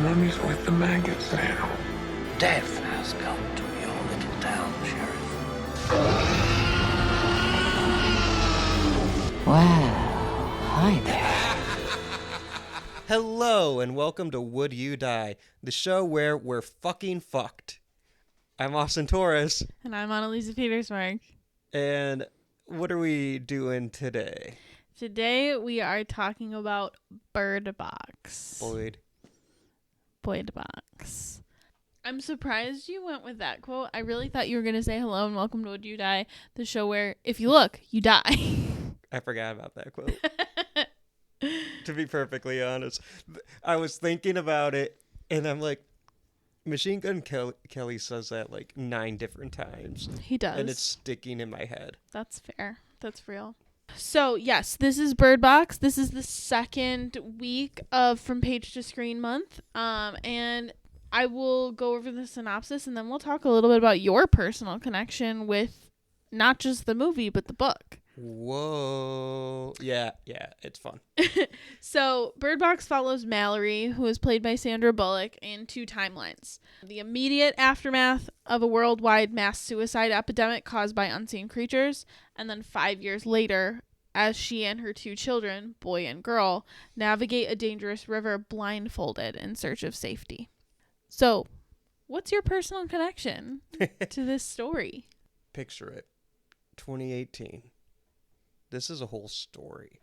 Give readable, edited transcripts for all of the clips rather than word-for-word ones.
mummy's with the maggots now. Death has come to your little town, Sheriff. Well, hi there. Hello, and welcome to Would You Die, the show where we're fucking fucked. I'm Austin Torres. And I'm Anneliese Petersmark. And what are we doing today? Today we are talking about Birdbox. Birdbox. I'm surprised you went with that quote. I really thought you were going to say hello and welcome to Would You Die, the show where if you look, you die. I forgot about that quote. To be perfectly honest, I was thinking about it, and I'm like, Machine Gun Kelly says that like 9 different times. He does. And it's sticking in my head. That's fair. That's real. So, yes, this is Birdbox. This is the second week of From Page to Screen month. And I will go over the synopsis, and then we'll talk a little bit about your personal connection with not just the movie, but the book. Whoa. Yeah, it's fun. So, Birdbox follows Mallory, who is played by Sandra Bullock, in 2 timelines. The immediate aftermath of a worldwide mass suicide epidemic caused by unseen creatures, and then 5 years later, as she and her 2 children, boy and girl, navigate a dangerous river blindfolded in search of safety. So, what's your personal connection to this story? Picture it. 2018. This is a whole story.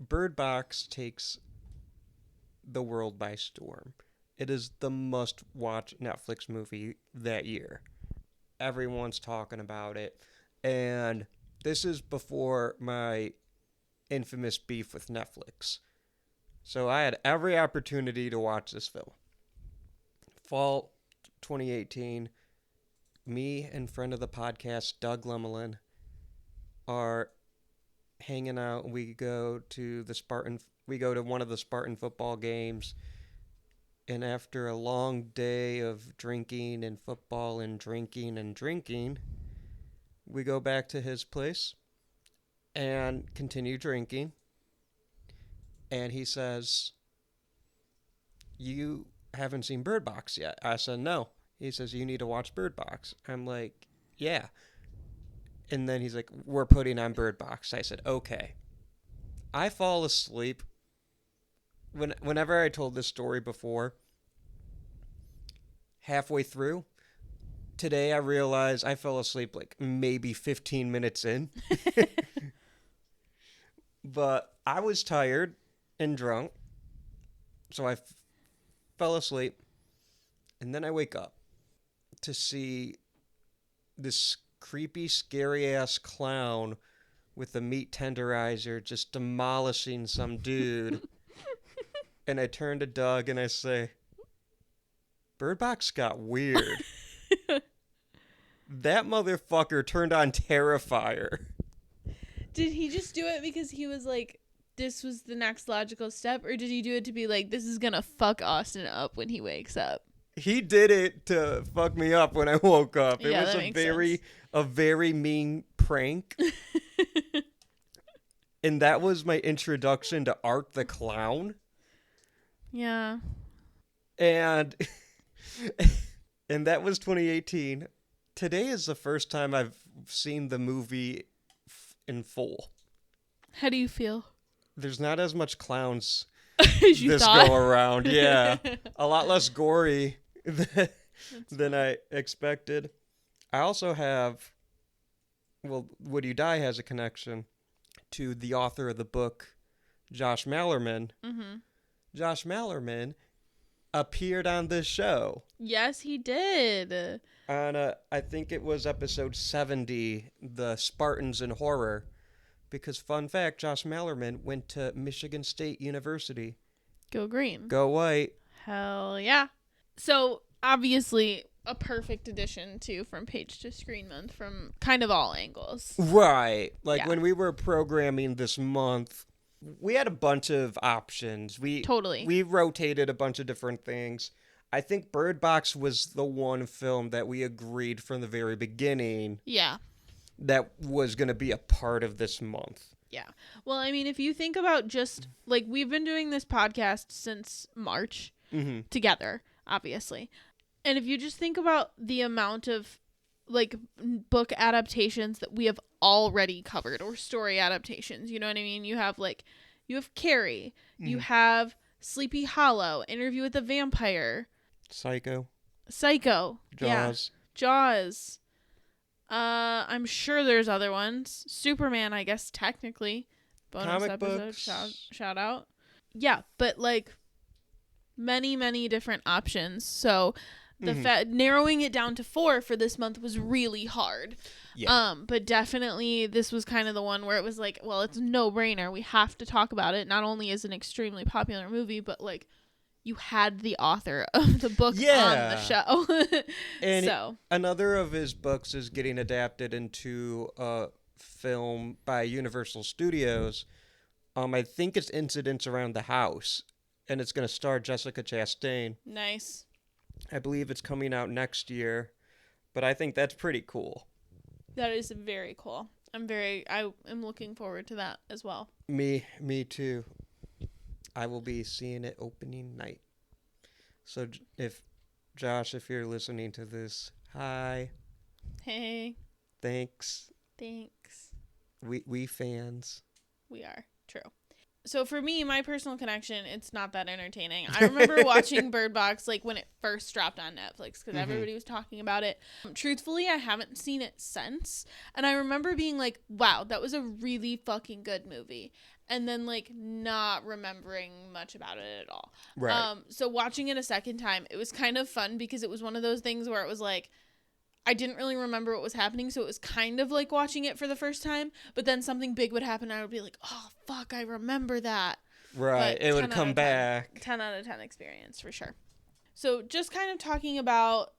Birdbox takes the world by storm. It is the must-watch Netflix movie that year. Everyone's talking about it. And this is before my infamous beef with Netflix. So I had every opportunity to watch this film. Fall 2018, me and friend of the podcast, Doug Lemelin, are hanging out. We go to one of the Spartan football games, and after a long day of drinking and football and drinking, we go back to his place and continue drinking. And he says, "You haven't seen Birdbox yet." I said, "No." He says, "You need to watch Birdbox." I'm like, "Yeah." And then he's like, "We're putting on Birdbox." I said, "Okay." I fall asleep. Whenever I told this story before, halfway through, today I realized I fell asleep like maybe 15 minutes in. But I was tired and drunk, so I fell asleep. And then I wake up to see this creepy, scary-ass clown with a meat tenderizer just demolishing some dude. And I turn to Doug and I say, "Birdbox got weird." That motherfucker turned on Terrifier. Did he just do it because he was like, this was the next logical step? Or did he do it to be like, this is gonna fuck Austin up when he wakes up? He did it to fuck me up when I woke up. It Yeah, was that makes sense. a very mean prank. And that was my introduction to Art the Clown. Yeah. And and that was 2018. Today is the first time I've seen the movie in full. How do you feel? There's not as much clowns As you this thought? go around. Yeah. A lot less gory than I expected. I also have, Would You Die has a connection to the author of the book, Josh Malerman. Mm-hmm. Josh Malerman appeared on this show. Yes, he did. On, I think it was episode 70, The Spartans in Horror. Because, fun fact, Josh Malerman went to Michigan State University. Go green. Go white. Hell yeah. So, obviously, a perfect addition to From Page to Screen month from kind of all angles. Right. Like, Yeah. when we were programming this month, we had a bunch of options. Totally. We rotated a bunch of different things. I think Birdbox was the one film that we agreed from the very beginning Yeah. that was going to be a part of this month. Yeah. Well, I mean, if you think about just, like, we've been doing this podcast since March together, obviously. And if you just think about the amount of, like, book adaptations that we have already covered, or story adaptations, you know what I mean? You have Carrie, you have Sleepy Hollow, Interview with the Vampire, Psycho, Jaws. Yeah. Jaws. I'm sure there's other ones. Superman, I guess, technically. Bonus Comic episode. books. Shout out. Yeah, but like many, many different options. So the narrowing it down to 4 for this month was really hard. Yeah. But definitely this was kind of the one where it was like, well, it's a no-brainer. We have to talk about it. Not only is it an extremely popular movie, but like you had the author of the book on the show. And so another of his books is getting adapted into a film by Universal Studios. I think it's Incidents Around the House, and it's going to star Jessica Chastain. nice. I believe it's coming out next year, but I think that's pretty cool. That is very cool. I am looking forward to that as well. Me too. I will be seeing it opening night. So if you're listening to this, hi. Hey, Thanks. We fans. we are. True. So for me, my personal connection, it's not that entertaining. I remember watching Bird Box like when it first dropped on Netflix because everybody was talking about it. Truthfully, I haven't seen it since. And I remember being like, wow, that was a really fucking good movie. And then like not remembering much about it at all. Right. So watching it a second time, it was kind of fun because it was one of those things where it was like, I didn't really remember what was happening, so it was kind of like watching it for the first time, but then something big would happen and I would be like, oh, fuck, I remember that. Right, But it would 10 out come of 10. back. 10 out of 10 experience, for sure. So just kind of talking about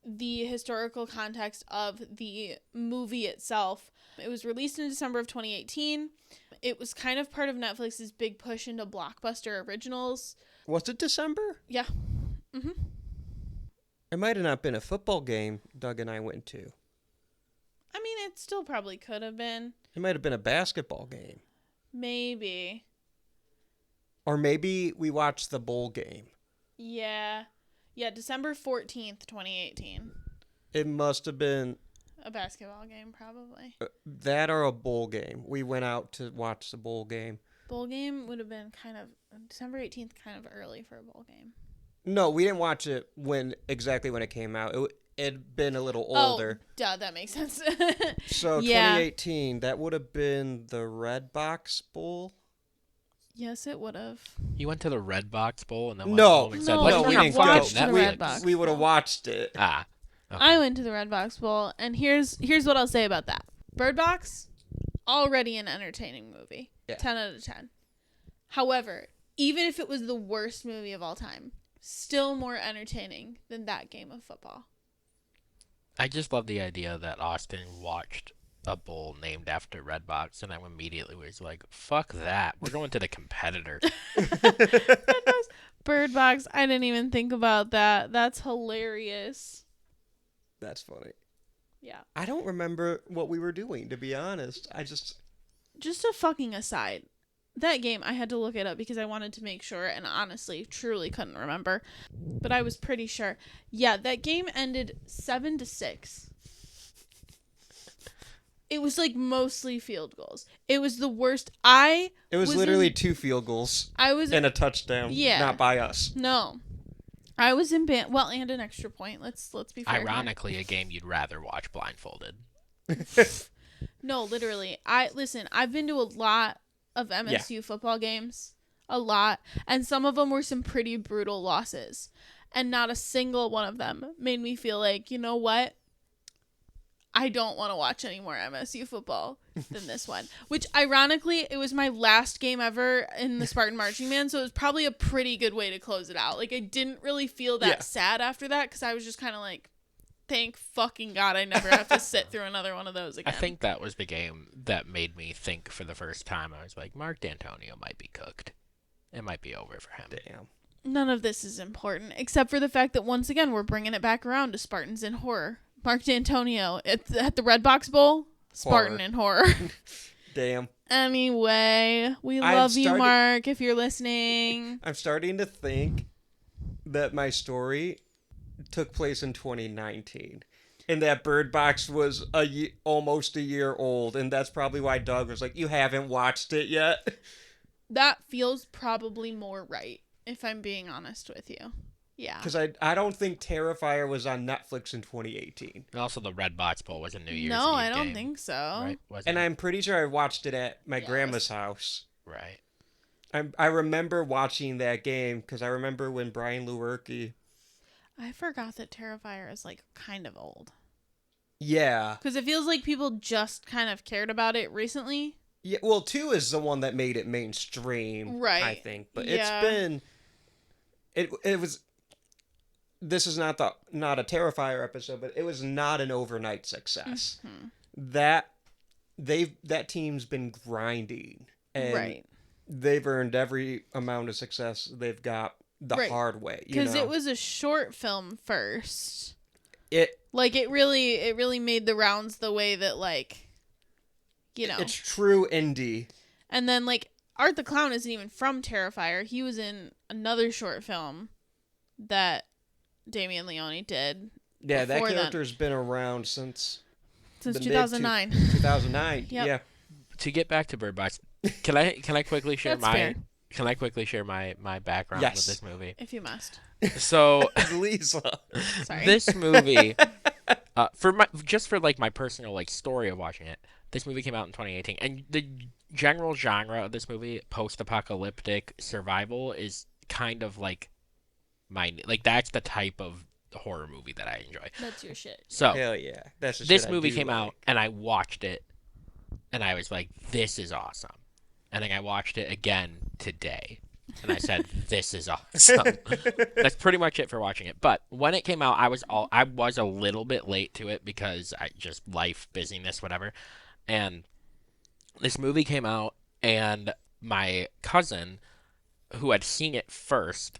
the historical context of the movie itself. It was released in December of 2018. It was kind of part of Netflix's big push into blockbuster originals. Was it December? Yeah. Mm-hmm. It might have not been a football game Doug and I went to. I mean, it still probably could have been. It might have been a basketball game. Maybe. Or maybe we watched the bowl game. Yeah. Yeah, December 14th, 2018. It must have been A basketball game, probably. that or a bowl game. We went out to watch the bowl game. Bowl game would have been kind of December 18th, kind of early for a bowl game. No, we didn't watch it exactly when it came out. It'd been a little older. Oh, duh, that makes sense. So Yeah. 2018, that would have been the Redbox Bowl. Yes, it would have. You went to the Redbox Bowl and then went No, home and said, No, let's we bring didn't on go. fucking watched the Netflix. Redbox. We would have watched it. Ah. Okay. I went to the Redbox Bowl, and here's what I'll say about that. Bird Box, already an entertaining movie. Yeah. 10 out of 10. However, even if it was the worst movie of all time, still more entertaining than that game of football. I just love the idea that Austin watched a bowl named after Redbox and I immediately was like, fuck that. We're going to the competitor. Bird Box, I didn't even think about that. That's hilarious. That's funny. Yeah. I don't remember what we were doing, to be honest. Just a fucking aside. That game, I had to look it up because I wanted to make sure, and honestly, truly couldn't remember. But I was pretty sure. Yeah, that game ended 7-6. It was like mostly field goals. It was the worst. It was literally 2 field goals and a touchdown. Yeah. Not by us. No. I was in band. Well, and an extra point. Let's be fair. Ironically, a game you'd rather watch blindfolded. No, literally. I've been to a lot of MSU football games. A lot. And some of them were some pretty brutal losses. And not a single one of them made me feel like, you know what? I don't want to watch any more MSU football than this one. Which, ironically, it was my last game ever in the Spartan Marching Band, so it was probably a pretty good way to close it out. Like, I didn't really feel that sad after that, because I was just kind of like, thank fucking God I never have to sit through another one of those again. I think that was the game that made me think for the first time. I was like, Mark D'Antonio might be cooked. It might be over for him. Damn. None of this is important, except for the fact that, once again, we're bringing it back around to Spartans in horror. Mark D'Antonio at the Redbox Bowl, Spartan in horror. Damn. Anyway, we I'm love you, starting- Mark, if you're listening. I'm starting to think that my story took place in 2019. And that Bird Box was almost a year old. And that's probably why Doug was like, you haven't watched it yet? That feels probably more right, if I'm being honest with you. Yeah. Because I don't think Terrifier was on Netflix in 2018. And also, the Redbox poll was a New Year's No, Eve I don't game, think so. Right? Wasn't And it? I'm pretty sure I watched it at my Yes. grandma's house. Right. I remember watching that game because I remember when Brian Lewerke... I forgot that Terrifier is like kind of old. Yeah. Because it feels like people just kind of cared about it recently. Yeah, well, 2 is the one that made it mainstream, Right. I think. But Yeah. it's been... It was... This is not a Terrifier episode, but it was not an overnight success. Mm-hmm. That team's been grinding. And Right. they've earned every amount of success they've got the Right. hard way. Because it was a short film first. It Like, it really made the rounds the way that, like, you know. it's true indie. And then, like, Art the Clown isn't even from Terrifier. He was in another short film that Damien Leone did Yeah, that before then. character's been around since since the 2009. 2009. Yep. Yeah. To get back to Bird Box, can I quickly share That's fair. my background Yes. with this movie? If you must. So Lisa. Sorry. this movie, for my personal like story of watching it, this movie came out in 2018, and the general genre of this movie, post-apocalyptic survival, is kind of like that's the type of horror movie that I enjoy. That's your shit. So Hell yeah. That's the this shit I movie do came like. out, and I watched it, and I was like, "This is awesome." And then I watched it again today, and I said, "This is awesome." That's pretty much it for watching it. But when it came out, I was a little bit late to it because I just life busyness, whatever. And this movie came out, and my cousin, who had seen it first,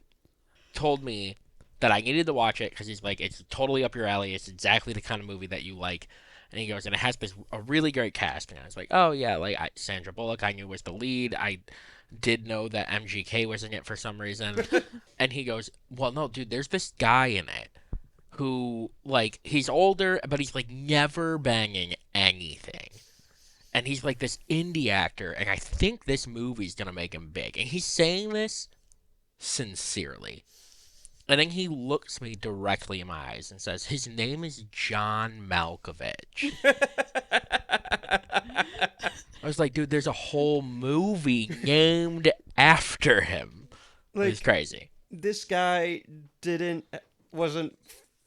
told me that I needed to watch it because he's like, it's totally up your alley. It's exactly the kind of movie that you like. And he goes, and it has a really great cast. And I was like, oh, yeah, Sandra Bullock I knew was the lead. I did know that MGK was in it for some reason. And he goes, well, no, dude, there's this guy in it who, like, he's older, but he's, like, never banging anything. And he's, like, this indie actor, and I think this movie's going to make him big. And he's saying this sincerely. And then he looks me directly in my eyes and says, his name is John Malkovich. I was like, dude, there's a whole movie named after him. Like, It's crazy. This guy wasn't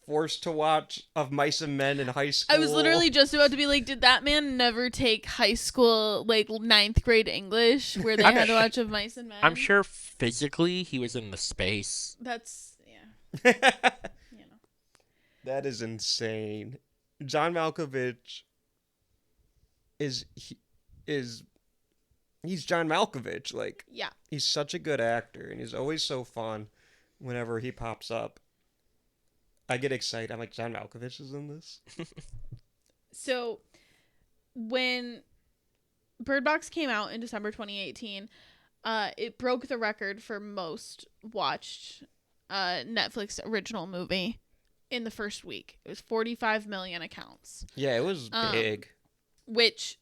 forced to watch Of Mice and Men in high school. I was literally just about to be like, did that man never take high school, like, 9th grade English where they had to watch Of Mice and Men? I'm sure physically he was in the space. That's, yeah. You know. That is insane. John Malkovich he's John Malkovich. Like, Yeah. he's such a good actor, and he's always so fun whenever he pops up. I get excited. I'm like, John Malkovich is in this? So, when Bird Box came out in December 2018, it broke the record for most watched Netflix original movie in the first week. It was 45 million accounts. Yeah, it was big. Which,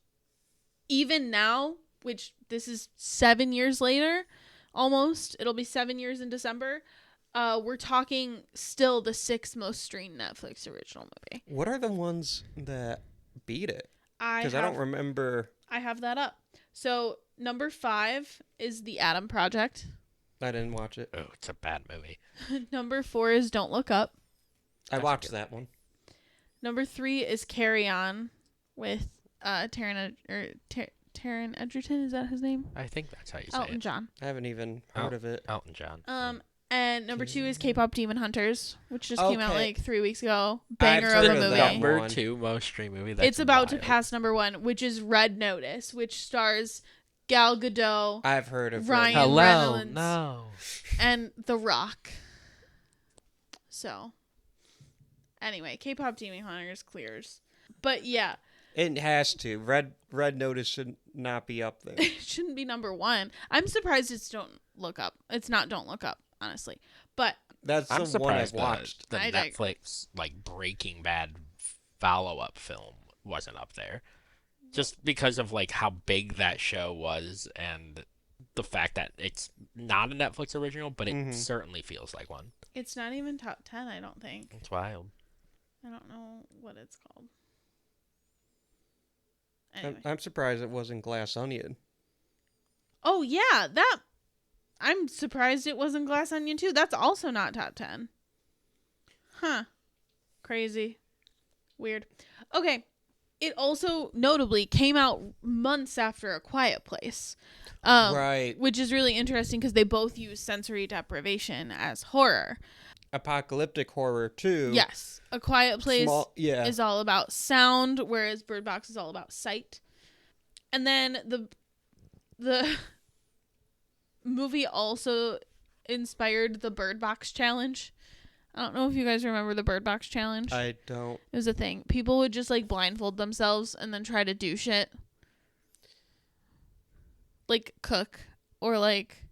even now, which this is 7 years later, almost, it'll be 7 years in December, we're talking still the 6th most streamed Netflix original movie. What are the ones that beat it? Because I don't remember. I have that up. So, number 5 is The Atom Project. I didn't watch it. Oh, it's a bad movie. Number 4 is Don't Look Up. I watched that one. Number 3 is Carry On with Taron Egerton. Is that his name? I think that's how you say Elton it. John. I haven't even heard of it. Elton John. And number 2 is K-pop Demon Hunters, which just came out Okay. like 3 weeks ago. Banger I've of a heard of movie. that Number one. 2 most streamed movie. That's It's about to wild. pass number 1, which is Red Notice, which stars Gal Gadot I've heard of Ryan it. Hello, Reynolds. no. and The Rock. So, anyway, K-pop Demon Hunters clears. But yeah, It has to. Red Notice should not be up there. It shouldn't be number 1. I'm surprised it's Don't Look Up. It's not Don't Look Up, honestly. But That's I'm the one I've surprised watched. the I Netflix like Breaking Bad follow-up film wasn't up there, just because of like how big that show was and the fact that it's not a Netflix original, but it certainly feels like one. it's not even top 10, I don't think. It's wild. I don't know what it's called. Anyway. I'm surprised it wasn't Glass Onion. Oh, yeah, I'm surprised it wasn't Glass Onion, too. That's also not top 10. Huh. Crazy. Weird. Okay. It also notably came out months after A Quiet Place. Right. Which is really interesting because they both use sensory deprivation as horror. Apocalyptic horror, too. Yes. A Quiet Place Yeah. is all about sound, whereas Bird Box is all about sight. And then the movie also inspired the Bird Box challenge. I don't know if you guys remember the Bird Box challenge. I don't. It was a thing. People would just like blindfold themselves and then try to do shit. Like cook or like...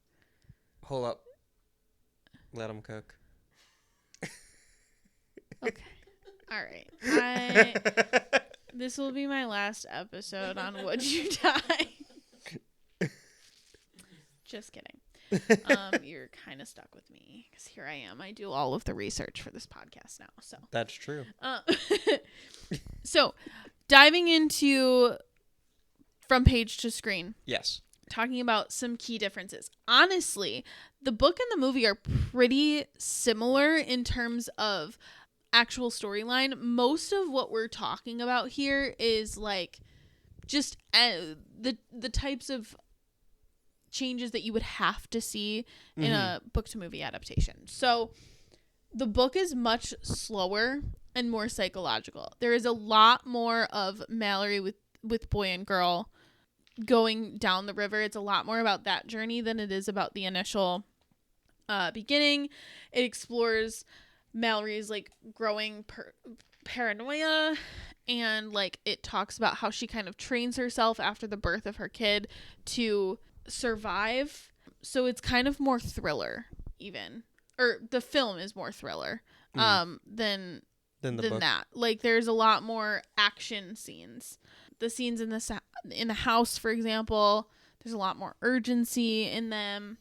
Hold up. Let them cook. Okay. All right. This will be my last episode on Would You Die? Just kidding. You're kind of stuck with me because here I am. I do all of the research for this podcast now. So That's true. So diving into From Page to Screen. Yes. Talking about some key differences. Honestly, the book and the movie are pretty similar in terms of actual storyline. Most of what we're talking about here is like just the types of changes that you would have to see in a book to movie adaptation. So the book is much slower and more psychological. There is a lot more of Mallory with boy and girl going down the river. It's a lot more about that journey than it is about the initial beginning. It explores Mallory's like growing paranoia, and like it talks about how she kind of trains herself after the birth of her kid to survive. So it's kind of more thriller even, or the film is more thriller than Than the book. that. Like there's a lot more action scenes. The scenes in the house, for example, there's a lot more urgency in them.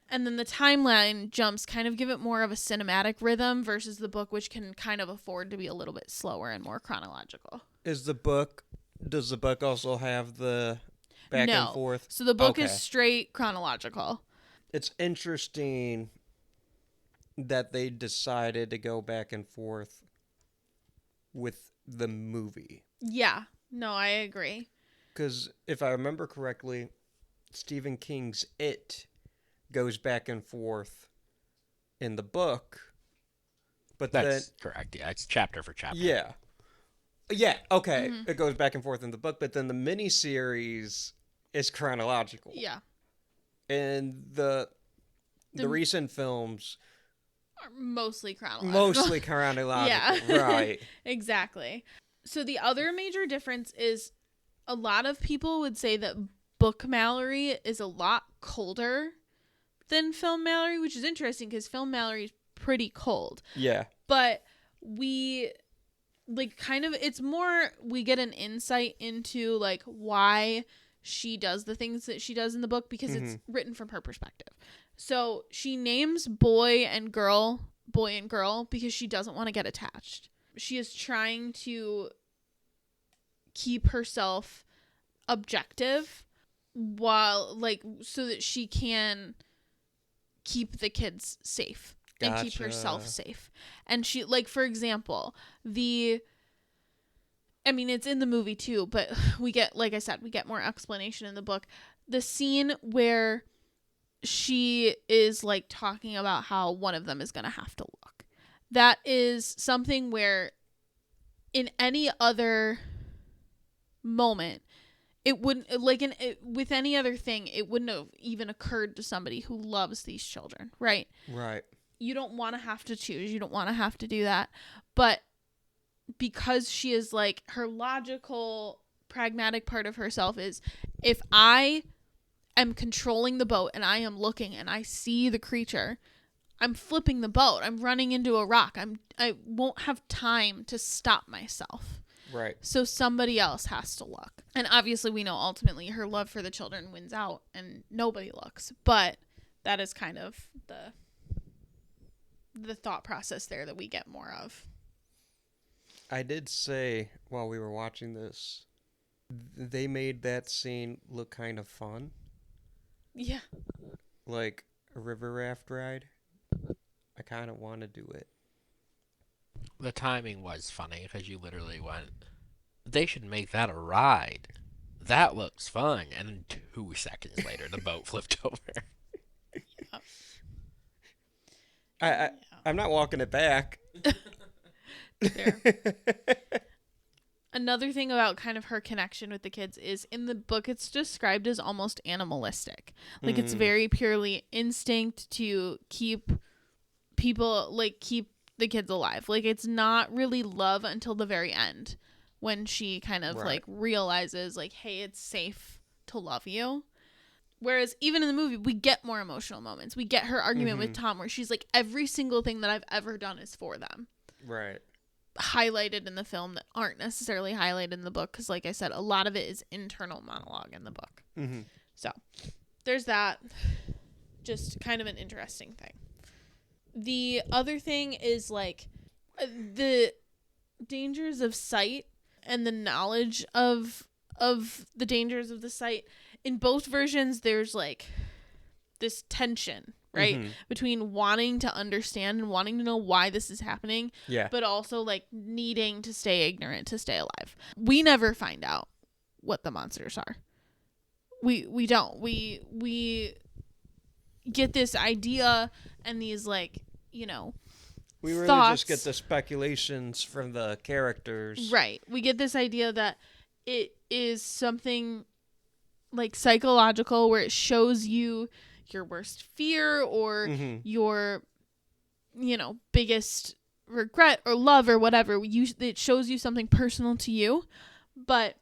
And then the timeline jumps kind of give it more of a cinematic rhythm versus the book, which can kind of afford to be a little bit slower and more chronological. Does the book also have the back and forth? So the book Okay. is straight chronological. It's interesting that they decided to go back and forth with the movie. Yeah. No, I agree. Because if I remember correctly, Stephen King's It goes back and forth in the book. But That's correct. Yeah, it's chapter for chapter. Yeah. Yeah, okay. It goes back and forth in the book, but then the miniseries is chronological. Yeah. And the recent films Are mostly chronological. mostly chronological. Yeah. Right. Exactly. So the other major difference is a lot of people would say that book Mallory is a lot colder than film Mallory, which is interesting because film Mallory is pretty cold. Yeah. But we like kind of it's more we get an insight into like why she does the things that she does in the book because it's written from her perspective. So she names boy and girl because she doesn't want to get attached. She is trying to keep herself objective while like so that she can keep the kids safe and keep herself safe. And she like for example, it's in the movie too, but we get like I said, we get more explanation in the book. The scene where she is like talking about how one of them is going to have to look. That is something where in any other moment it wouldn't with any other thing it wouldn't have even occurred to somebody who loves these children, right? Right. You don't want to have to choose. You don't want to have to do that. But because she is like, her logical, pragmatic part of herself is, if I am controlling the boat and I am looking and I see the creature, I'm flipping the boat. I'm running into a rock. I won't have time to stop myself. Right. So somebody else has to look. And obviously we know ultimately her love for the children wins out and nobody looks. But that is kind of the thought process there that we get more of. I did say while we were watching this, they made that scene look kind of fun. Yeah. Like a river raft ride. I kind of want to do it. The timing was funny because you literally went, they should make that a ride. That looks fun. And then 2 seconds later, the boat flipped over. I'm not walking it back. Fair. Another thing about kind of her connection with the kids is in the book it's described as almost animalistic. Like it's very purely instinct to keep the kids alive. Like it's not really love until the very end when she kind of like realizes like, hey, it's safe to love you. Whereas even in the movie, we get more emotional moments. We get her argument with Tom where she's like, every single thing that I've ever done is for them. Right. Highlighted in the film that aren't necessarily highlighted in the book. Because like I said, a lot of it is internal monologue in the book. Mm-hmm. So there's that. Just kind of an interesting thing. The other thing is like the dangers of sight and the knowledge of the dangers of the sight. In both versions, there's like this tension, right? Between wanting to understand and wanting to know why this is happening, but also like needing to stay ignorant to stay alive. We never find out what the monsters are. We don't. We get this idea and these like, you know, we really thoughts. Just get the speculations from the characters. Right. We get this idea that it is something like psychological where it shows you your worst fear or your, you know, biggest regret or love or whatever. It shows you something personal to you, but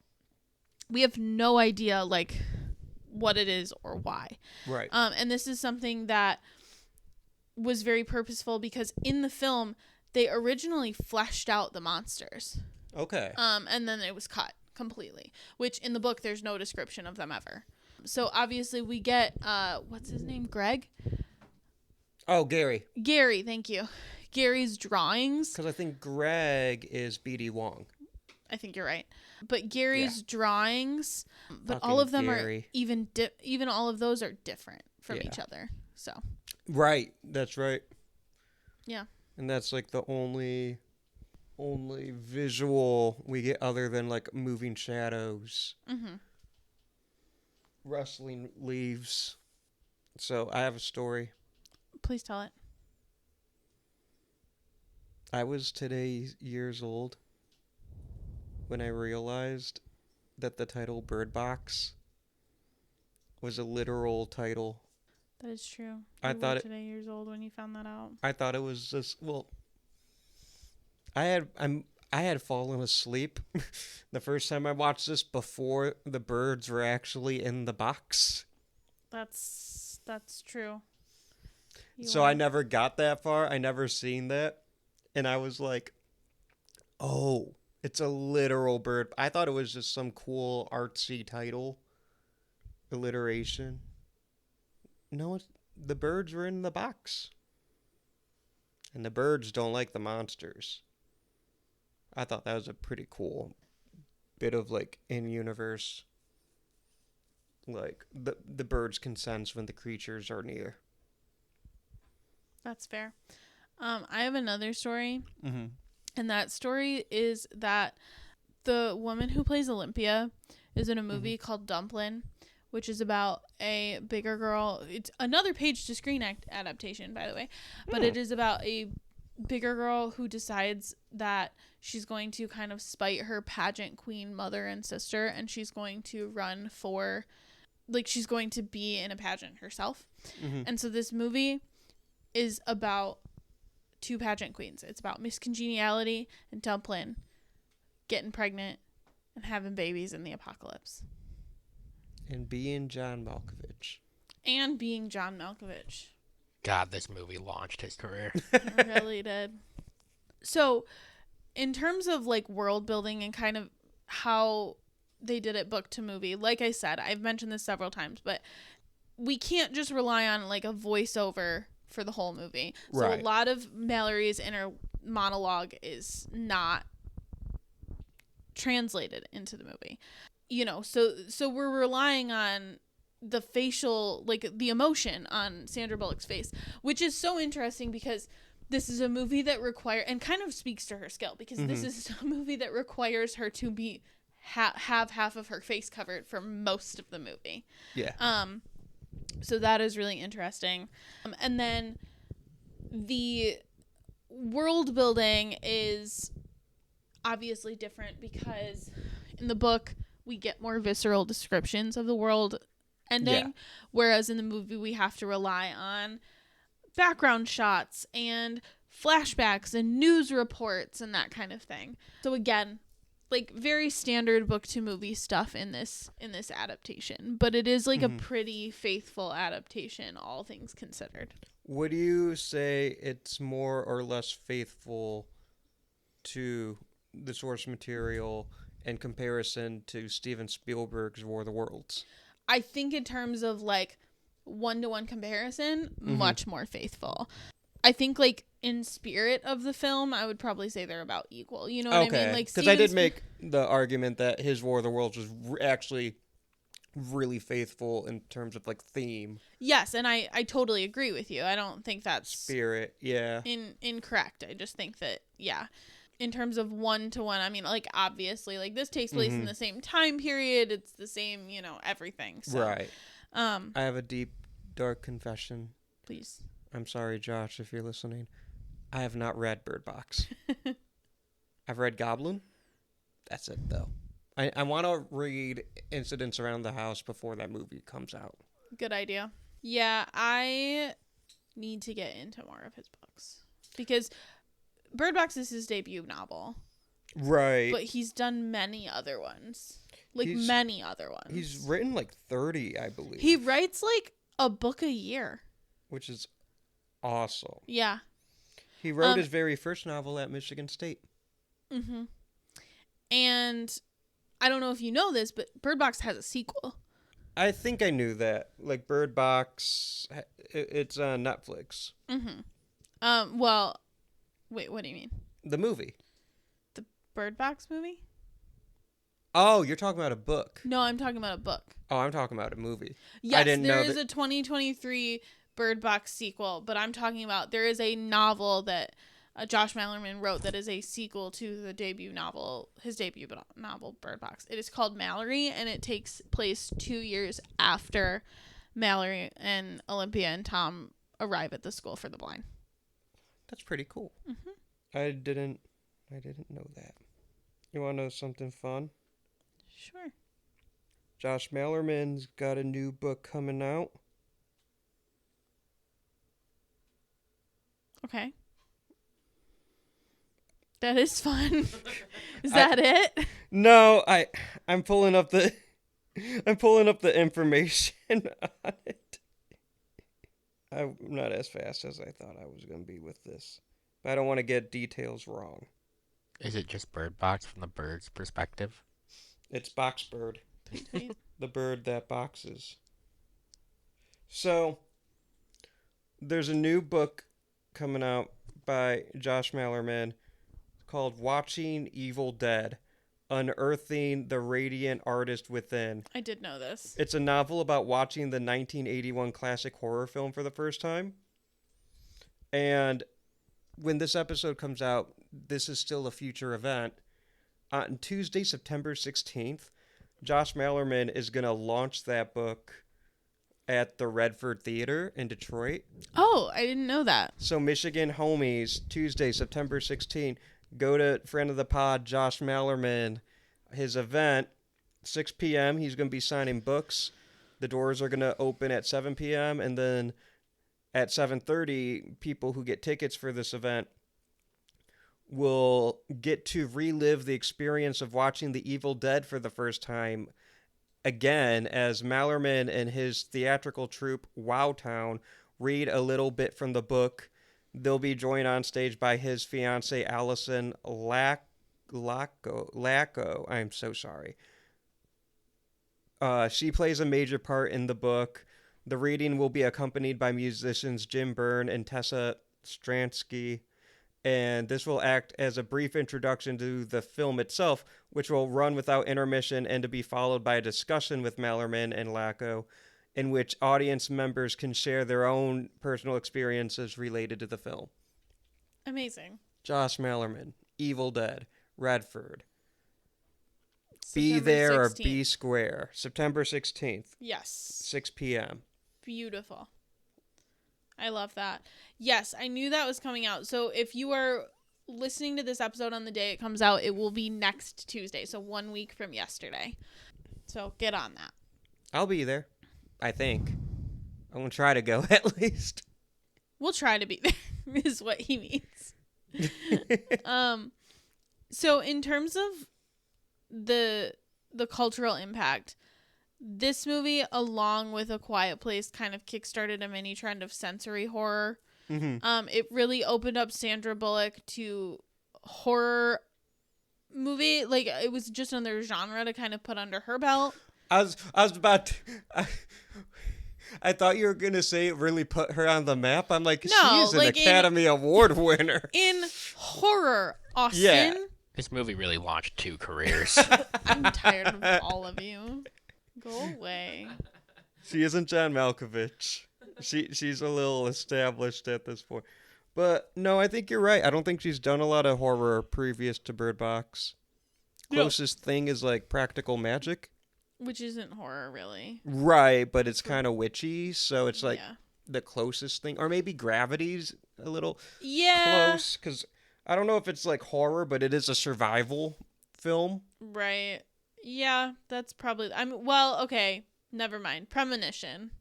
we have no idea like what it is or why. Right. And this is something that was very purposeful because in the film they originally fleshed out the monsters. Okay. And then it was cut completely, which in the book there's no description of them ever. So obviously we get what's his name? Greg? Oh, Gary, thank you. Gary's drawings. because I think Greg is B.D. Wong. I think you're right. But Gary's drawings, but Fucking all of them Gary. are even all of those are different from each other. So Right. That's right. yeah. And that's like the only visual we get other than like moving shadows, rustling leaves. So I have a story. Please tell it. I was today years old when I realized that the title Birdbox was a literal title. That is true. I You thought were it- today years old when you found that out. I thought it was just, well, I had fallen asleep the first time I watched this before the birds were actually in the box. That's true. So I never got that far. I never seen that. And I was like, oh, it's a literal bird. I thought it was just some cool artsy title. Alliteration. No, the birds were in the box. And the birds don't like the monsters. I thought that was a pretty cool bit of like in-universe. Like the birds can sense when the creatures are near. That's fair. I have another story. Mm-hmm. And that story is that the woman who plays Olympia is in a movie called Dumplin', which is about a bigger girl. It's another page to screen adaptation, by the way. But it is about a bigger girl who decides that she's going to kind of spite her pageant queen mother and sister, and she's going to run for, like, she's going to be in a pageant herself. And so this movie is about two pageant queens. It's about Miss Congeniality and Dumplin', getting pregnant and having babies in the apocalypse. And being John Malkovich. And being John Malkovich. God, this movie launched his career. It really did. So, in terms of like world building and kind of how they did it book to movie, like I said, I've mentioned this several times, but we can't just rely on like a voiceover for the whole movie. So Right. a lot of Mallory's inner monologue is not translated into the movie. You know, so we're relying on the facial, like the emotion on Sandra Bullock's face, which is so interesting because this is a movie that and kind of speaks to her skill, because this is a movie that requires her to be have half of her face covered for most of the movie. Yeah. So that is really interesting. And then the world building is obviously different because in the book we get more visceral descriptions of the world ending, whereas in the movie we have to rely on background shots and flashbacks and news reports and that kind of thing. So again, like very standard book to movie stuff in this adaptation, but it is like a pretty faithful adaptation, all things considered. Would you say it's more or less faithful to the source material in comparison to Steven Spielberg's War of the Worlds? I think in terms of like one-to-one comparison, much more faithful. I think like in spirit of the film, I would probably say they're about equal. You know what I mean? Like, because I did make the argument that his War of the Worlds was actually really faithful in terms of like theme. Yes, and I totally agree with you. I don't think that's Spirit, yeah. Incorrect. I just think that, yeah, in terms of one-to-one, I mean, like, obviously, like, this takes place in the same time period. It's the same, you know, everything. So, Right. I have a deep, dark confession. Please. I'm sorry, Josh, if you're listening. I have not read Bird Box. I've read Goblin. That's it, though. I want to read Incidents Around the House before that movie comes out. Good idea. Yeah, I need to get into more of his books. Because Bird Box is his debut novel. Right. But he's done many other ones. Many other ones. He's written like 30, I believe. He writes like a book a year. Which is awesome. Yeah. He wrote his very first novel at Michigan State. Mm-hmm. And I don't know if you know this, but Bird Box has a sequel. I think I knew that. Like Bird Box, it's on Netflix. Mm-hmm. Well, wait, what do you mean? The movie. The Bird Box movie? Oh, you're talking about a book. No, I'm talking about a book. Oh, I'm talking about a movie. Yes, there is a 2023 Bird Box sequel, but I'm talking about there is a novel that Josh Malerman wrote that is a sequel to his debut novel, Bird Box. It is called Mallory, and it takes place 2 years after Mallory and Olympia and Tom arrive at the school for the blind. That's pretty cool. Mm-hmm. I didn't know that. You want to know something fun? Sure. Josh Malerman's got a new book coming out. Okay. That is fun. Is that it? No, I'm pulling up the information on it. I'm not as fast as I thought I was going to be with this. But I don't want to get details wrong. Is it just Bird Box from the bird's perspective? It's Box Bird. The bird that boxes. So, there's a new book coming out by Josh Malerman called Watching Evil Dead, Unearthing the Radiant Artist Within. I did know this. It's a novel about watching the 1981 classic horror film for the first time. And when this episode comes out, this is still a future event. On Tuesday, September 16th, Josh Malerman is going to launch that book at the Redford Theater in Detroit. Oh, I didn't know that. So Michigan homies, Tuesday, September 16th, go to friend of the pod, Josh Malerman, his event, 6 p.m. He's going to be signing books. The doors are going to open at 7 p.m. And then at 7:30, people who get tickets for this event will get to relive the experience of watching The Evil Dead for the first time again as Malerman and his theatrical troupe Wowtown read a little bit from the book. They'll be joined on stage by his fiancée Allison Lacko. I'm so sorry. She plays a major part in the book. The reading will be accompanied by musicians Jim Byrne and Tessa Stransky, and this will act as a brief introduction to the film itself, which will run without intermission and to be followed by a discussion with Malerman and Lacko, in which audience members can share their own personal experiences related to the film. Amazing. Josh Malerman, Evil Dead, Redford. Be September there 16th. or be square. September 16th, Yes. 6 p.m. Beautiful. I love that. Yes, I knew that was coming out. So if you are listening to this episode on the day it comes out, it will be next Tuesday. So 1 week from yesterday. So get on that. I'll be there, I think. I'm going to try to go at least. We'll try to be there is what he means. So in terms of the cultural impact, this movie, along with A Quiet Place, kind of kickstarted a mini trend of sensory horror. Mm-hmm. It really opened up Sandra Bullock to horror movie. Like, it was just another genre to kind of put under her belt. I was about to, I thought you were going to say it really put her on the map. I'm like, No, she's an like Academy Award winner. In horror, Austin. Yeah. This movie really launched 2 careers. I'm tired of all of you. Go away. She isn't John Malkovich. She's a little established at this point. But no, I think you're right. I don't think she's done a lot of horror previous to Bird Box. Closest thing is like Practical Magic. Which isn't horror, really. Right, but it's kind of witchy, so it's like Yeah. the closest thing. Or maybe Gravity's a little Yeah. close, because I don't know if it's like horror, but it is a survival film. Right. Yeah, that's probably... well, okay. Never mind. Premonition.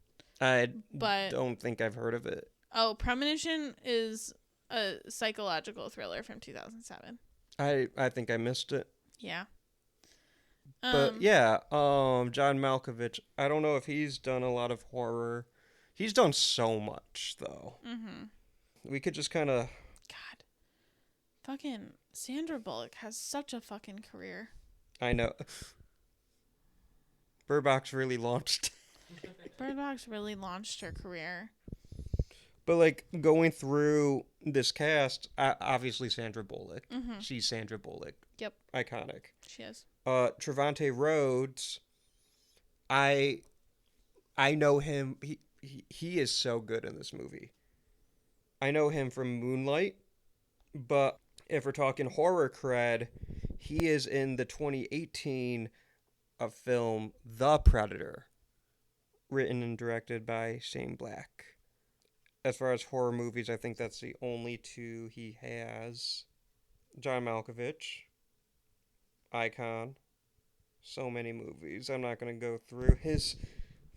I But... don't think I've heard of it. Oh, Premonition is a psychological thriller from 2007. I think I missed it. Yeah. But yeah, John Malkovich, I don't know if he's done a lot of horror. He's done so much, though. Mm-hmm. We could just kind of... God. Fucking Sandra Bullock has such a fucking career. I know. Bird Box really launched. Bird Box really launched her career. But, like, going through this cast, obviously Sandra Bullock. Mm-hmm. She's Sandra Bullock. Yep. Iconic. She is. Trevante Rhodes, I know him. He is so good in this movie. I know him from Moonlight, but if we're talking horror cred, he is in the 2018 film The Predator, written and directed by Shane Black. As far as horror movies, I think that's the only 2 he has. John Malkovich, icon. So many movies. I'm not going to go through his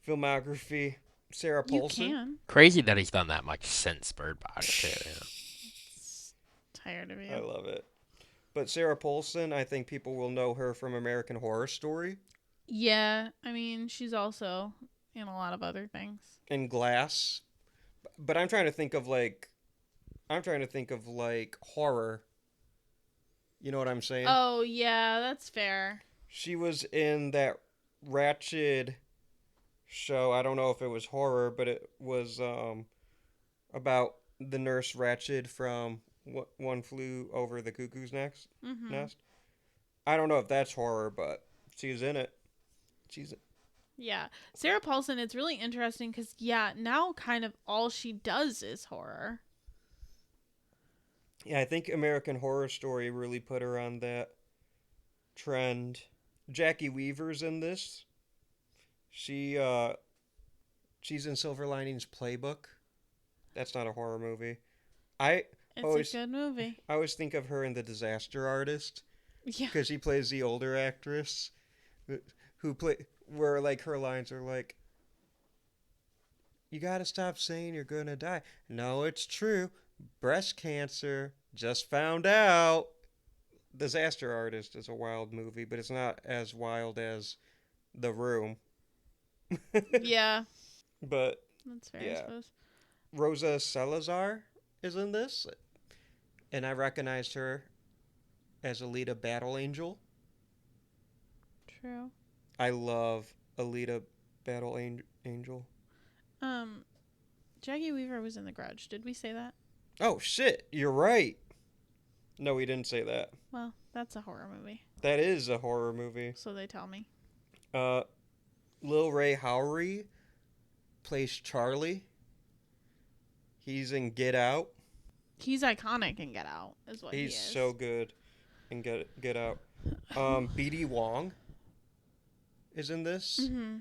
filmography. Sarah Paulson. You can. Crazy that he's done that much since Bird Box, too. Yeah. Tired of you. I love it. But Sarah Paulson, I think people will know her from American Horror Story. Yeah, I mean, she's also in a lot of other things. And Glass. But I'm trying to think of like horror. You know what I'm saying? Oh, yeah, that's fair. She was in that Ratched show. I don't know if it was horror, but it was about the nurse Ratched from One Flew Over the Cuckoo's Nest. Mm-hmm. I don't know if that's horror, but she's in it. Yeah. Sarah Paulson, it's really interesting because, yeah, now kind of all she does is horror. Yeah, I think American Horror Story really put her on that trend. Jackie Weaver's in this. She's in Silver Linings Playbook. That's not a horror movie. It's a good movie. I always think of her in The Disaster Artist. Yeah. Because she plays the older actress where like her lines are like, "You gotta stop saying you're gonna die." No, it's true. Breast cancer Just found out Disaster Artist is a wild movie, but it's not as wild as The Room. Yeah, But that's fair, I yeah, suppose. Rosa Salazar is in this, and I recognized her as Alita Battle Angel. True. I love Alita Battle Angel. Jackie Weaver was in The Grudge. Did we say that? Oh shit, you're right. No, we didn't say that. Well, that's a horror movie, That is a horror movie. so they tell me. Lil Ray Howery plays Charlie. He's in Get Out. He's iconic in Get Out, is what he He's is. so good in Get Out. B.D. Wong is in this. Mm-hmm.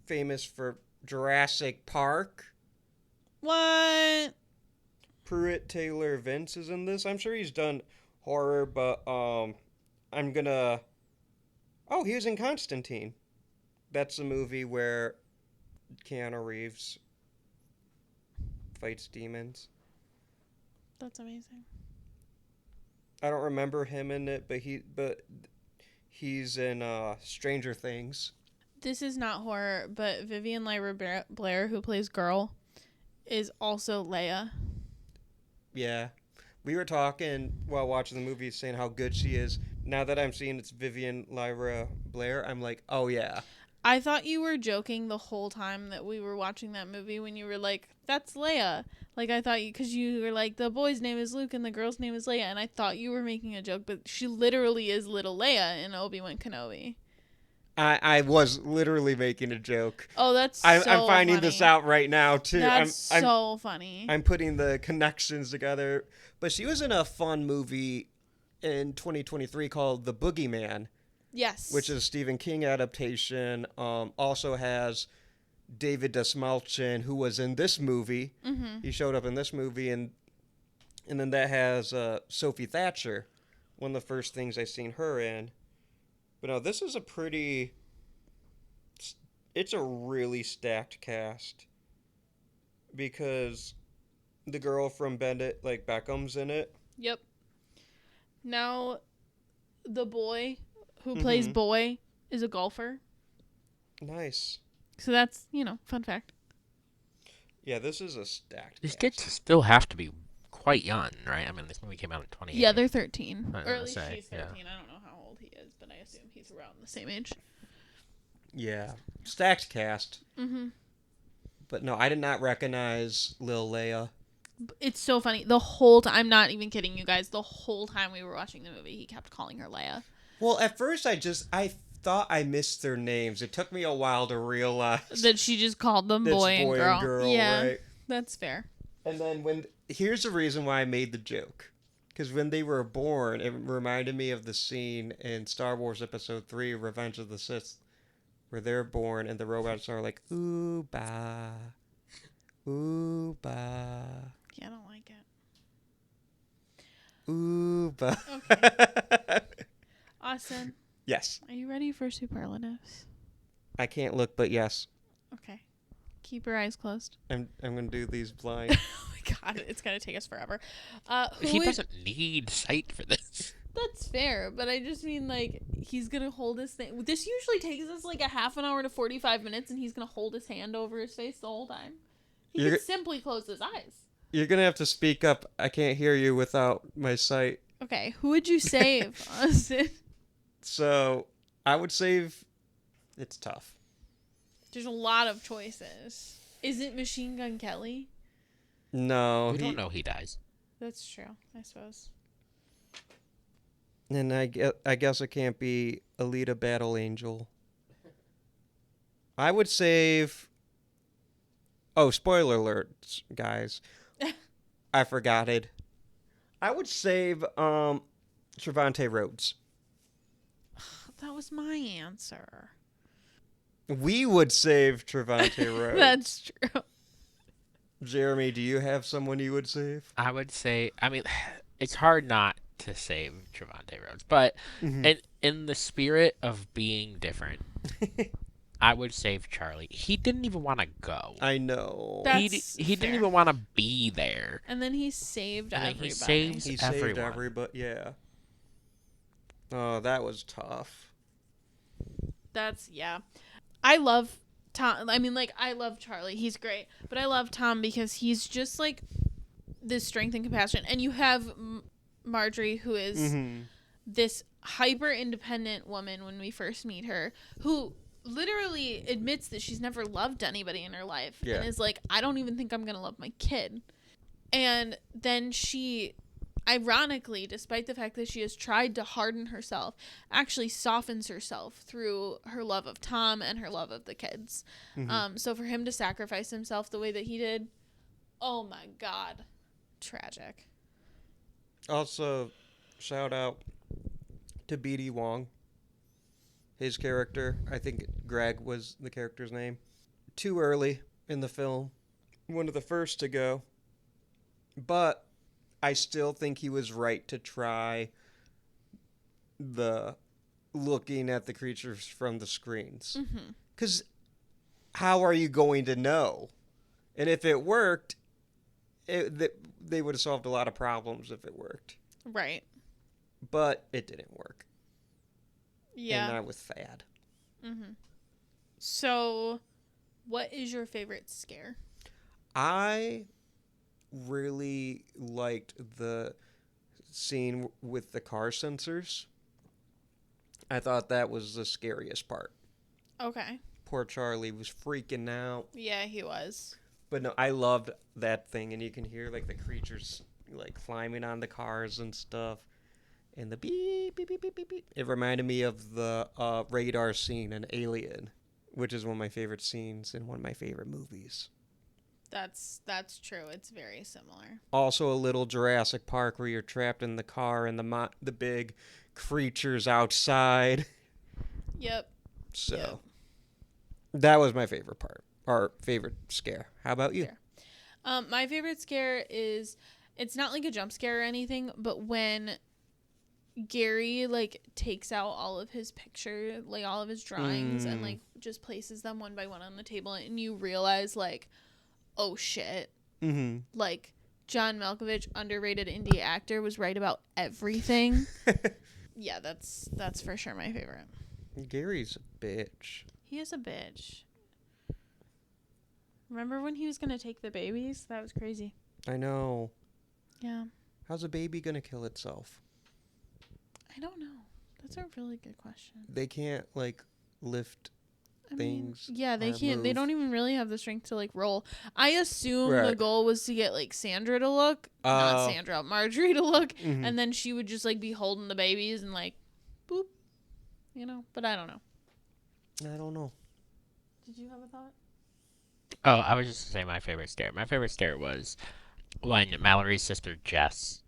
Famous for Jurassic Park. What? Pruitt Taylor Vince is in this. I'm sure he's done horror, but I'm gonna. Oh, he was in Constantine. That's the movie where Keanu Reeves fights demons. That's amazing. I don't remember him in it, but he's in Stranger Things. This is not horror, but Vivian Lyra Blair, who plays Girl, is also Leia. Yeah. We were talking while watching the movie saying how good she is. Now that I'm seeing it's Vivian Lyra Blair, I'm like, oh yeah. I thought you were joking the whole time that we were watching that movie when you were like, that's Leia. Like, I thought you, because you were like, the boy's name is Luke and the girl's name is Leia. And I thought you were making a joke, but she literally is little Leia in Obi-Wan Kenobi. I was literally making a joke. Oh, that's I'm so finding funny. this out right now, too. That's so funny. I'm putting the connections together. But she was in a fun movie in 2023 called The Boogeyman. Yes. Which is a Stephen King adaptation. Also has David Dastmalchian, who was in this movie. Mm-hmm. He showed up in this movie, and then that has Sophie Thatcher, one of the first things I seen her in. But no, this is it's a really stacked cast because the girl from Bendit, like Beckham's in it. Yep. Now, the boy who plays Boy is a golfer. Nice. So that's, fun fact. Yeah, this is a stacked These cast. kids still have to be quite young, right? I mean, this movie came out in 2018. Yeah, they're 13. I was Or at gonna least say, she's 13. I don't know how old he is, but I assume he's around the same age. Yeah, stacked cast. Mm-hmm. But no, I did not recognize Lil Leia. It's so funny. The whole time, I'm not even kidding you guys, the whole time we were watching the movie, he kept calling her Leia. Well, at first I thought I missed their names. It took me a while to realize That she just called them boy and girl. Yeah, right? that's fair. And then here's the reason why I made the joke. Because when they were born, it reminded me of the scene in Star Wars Episode 3, Revenge of the Sith, where they're born and the robots are like, ooh, bah, ooh, bah, Yeah, I don't like it. ooh, bah. Okay. Austin, Yes. are you ready for superlatives? I can't look, but yes. Okay. Keep your eyes closed. I'm going to do these blind. Oh my god, it's going to take us forever. He doesn't need sight for this. That's fair, but I just mean, like, he's going to hold his thing. This usually takes us, like, a half an hour to 45 minutes, and he's going to hold his hand over his face the whole time. He You're- can simply close his eyes. You're going to have to speak up. I can't hear you without my sight. Okay, who would you save, Austin? So, I would save... It's tough. There's a lot of choices. Is it Machine Gun Kelly? No. We don't know he dies. That's true, I suppose. And I guess it can't be Alita Battle Angel. I would save... Oh, spoiler alert, guys. I forgot it. I would save Trevante Rhodes. That was my answer. We would save Trevante Rhodes. That's true. Jeremy, do you have someone you would save? I would say, I mean, it's hard not to save Trevante Rhodes, but in the spirit of being different, I would save Charlie. He didn't even want to go. I know. That's He didn't fair. even want to be there. And then he saved And then everybody. he saves He everyone. saved everybody. Yeah. Oh, that was tough. Yeah. I love Tom. I mean, like, I love Charlie. He's great. But I love Tom because he's just, like, this strength and compassion. And you have Marjorie, who is this hyper-independent woman when we first meet her, who literally admits that she's never loved anybody in her life. Yeah. And is like, I don't even think I'm going to love my kid. And then she, ironically, despite the fact that she has tried to harden herself, actually softens herself through her love of Tom and her love of the kids. So for him to sacrifice himself the way that he did, oh my God, tragic. Also, shout out to B.D. Wong. His character, I think Greg was the character's name. Too early in the film. One of the first to go. But I still think he was right to try the looking at the creatures from the screens. Because how are you going to know? And if it worked, they would have solved a lot of problems if it worked. Right. But it didn't work. Yeah. And I was sad. So, what is your favorite scare? I really liked the scene with the car sensors. I thought that was the scariest part. Okay. Poor Charlie was freaking out. Yeah, he was. But no, I loved that thing, and you can hear like the creatures like climbing on the cars and stuff. And the beep, beep, beep, beep, beep, beep. It reminded me of the radar scene in Alien, which is one of my favorite scenes in one of my favorite movies. That's true. It's very similar. Also, a little Jurassic Park where you're trapped in the car and the big creatures outside. Yep. So that was my favorite part, or favorite scare. How about you? My favorite scare is, it's not like a jump scare or anything, but when Gary like takes out all of his picture, like all of his drawings, and like just places them one by one on the table, and you realize like, oh shit, like John Malkovich, underrated indie actor, was right about everything. Yeah, that's for sure my favorite. Gary's a bitch. He is a bitch. Remember when he was gonna take the babies? That was crazy. I know. Yeah. How's a baby gonna kill itself? I don't know. That's a really good question. They can't like lift things. Yeah, they or can't. They move. don't even really have the strength to like roll. I assume the Right. goal was to get like Sandra to look, not Sandra, Marjorie to look, Mhm. and then she would just like be holding the babies and like, boop, you know. But I don't know. I don't know. Did you have a thought? Oh, I was just saying my favorite stare. My favorite stare was when Mallory's sister Jess,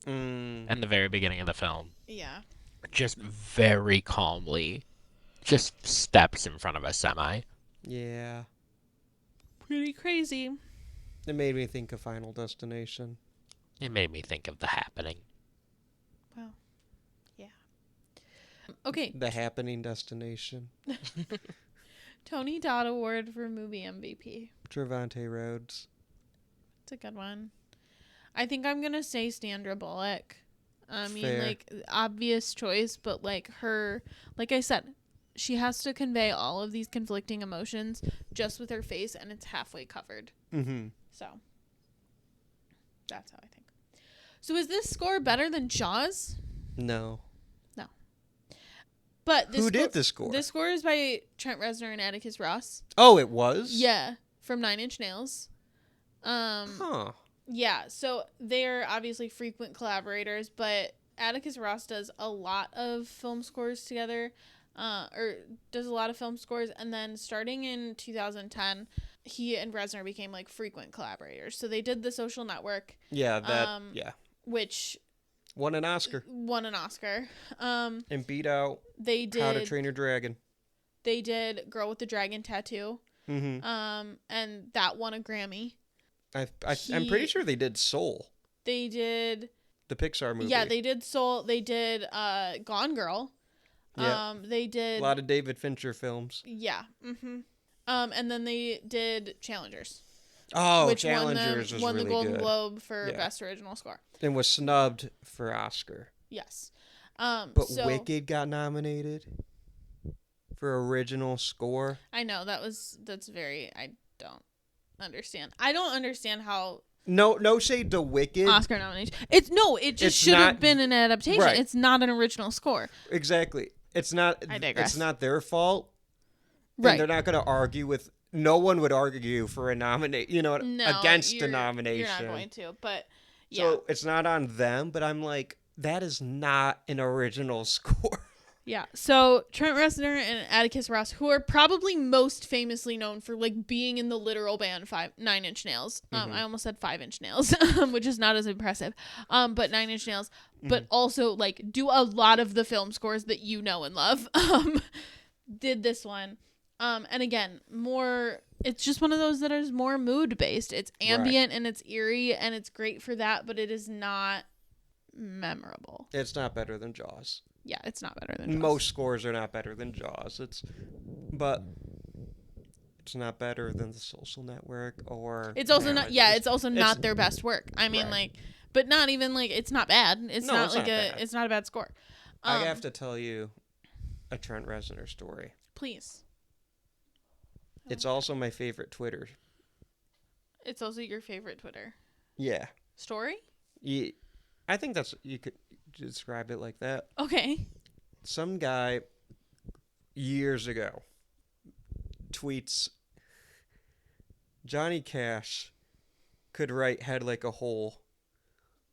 in the very beginning of the film, Yeah. just very calmly just steps in front of a semi. Yeah. Pretty crazy. It made me think of Final Destination. It made me think of The Happening. Wow. Yeah. Okay. The Happening Destination. Tony Dodd Award for movie MVP. Trevante Rhodes. It's a good one. I think I'm gonna say Sandra Bullock. I mean, Fair. like, obvious choice, but like her, like I said, she has to convey all of these conflicting emotions just with her face, and it's halfway covered. Mm-hmm. So that's how I think. So is this score better than Jaws? No. But Who did the score? This score is by Trent Reznor and Atticus Ross. Oh, it was? Yeah, from Nine Inch Nails. Huh. Yeah, so they're obviously frequent collaborators, but Atticus Ross does a lot of film scores together, or does a lot of film scores, and then starting in 2010, he and Reznor became like frequent collaborators. So they did The Social Network. Yeah, that, Which won an Oscar. won an Oscar. And beat out They did How to Train Your Dragon. They did Girl with the Dragon Tattoo. Mm-hmm. And that won a Grammy. I'm pretty sure they did Soul, They did the Pixar movie. Yeah, they did Soul. They did Gone Girl. Yeah. They A did lot of David Fincher films. yeah. And then they did Challengers. Oh, Which Challengers won the was really Golden good. Globe for Yeah. Best Original Score. And was snubbed for Oscar. Yes. But So Wicked got nominated for original score. I know that's very I don't understand. I don't understand how No shade to Wicked. Oscar nomination. It just It's should have not- been an adaptation. Right. It's not an original score. Exactly. It's not. I digress. It's not their fault. Right. And they're not going to argue with. No one would argue for a No, against you're- a nomination. You're not going to, but yeah. So it's not on them. But I'm like, that is not an original score. Yeah. So Trent Reznor and Atticus Ross, who are probably most famously known for like being in the literal band 9 Inch Nails. I almost said 5 Inch Nails, which is not as impressive. But 9 Inch Nails, but also like do a lot of the film scores that you know and love. Did this one. And again, it's just one of those that is more mood based. It's ambient and it's eerie and it's great for that, but it is not memorable. It's not better than Jaws. Yeah, it's not better than Jaws. Most scores are not better than Jaws. But it's not better than The Social Network or. It's also not. Yeah, it's also not it's- their best work. I mean, Right. like, but not even like it's not bad. It's No, not it's like not a. bad. It's not a bad score. I have to tell you a Trent Reznor story. Please. It's also my favorite Twitter. It's also your favorite Twitter Yeah. story. Yeah. I think you could describe it like that. Okay. Some guy years ago tweets Johnny Cash could write Head Like a Hole,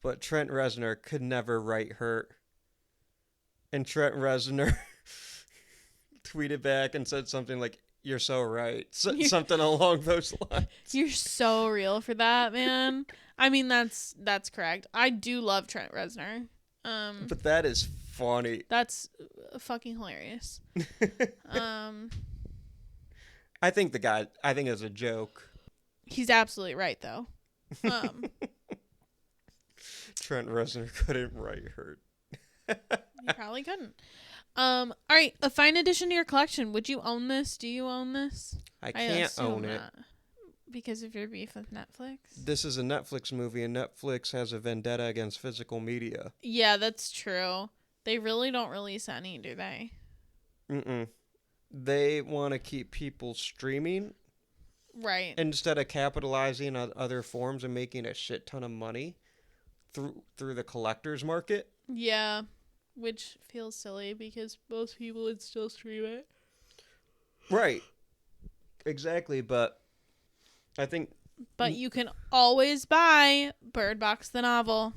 but Trent Reznor could never write Hurt. And Trent Reznor tweeted back and said something like, "You're so right." Something along those lines. You're so real for that, man. I mean, that's correct. I do love Trent Reznor. But that is funny. That's fucking hilarious. I think it's a joke. He's absolutely right though. Trent Reznor couldn't write Hurt. You probably couldn't. All right, a fine addition to your collection. Would you own this? Do you own this? I can't assume own it. not. Because of your beef with Netflix? This is a Netflix movie, and Netflix has a vendetta against physical media. Yeah, that's true. They really don't release any, do they? Mm-mm. They want to keep people streaming Right. instead of capitalizing on other forms and making a shit ton of money through the collector's market. Yeah, which feels silly because most people would still stream it. Right. Exactly, but I think But you can always buy Birdbox the novel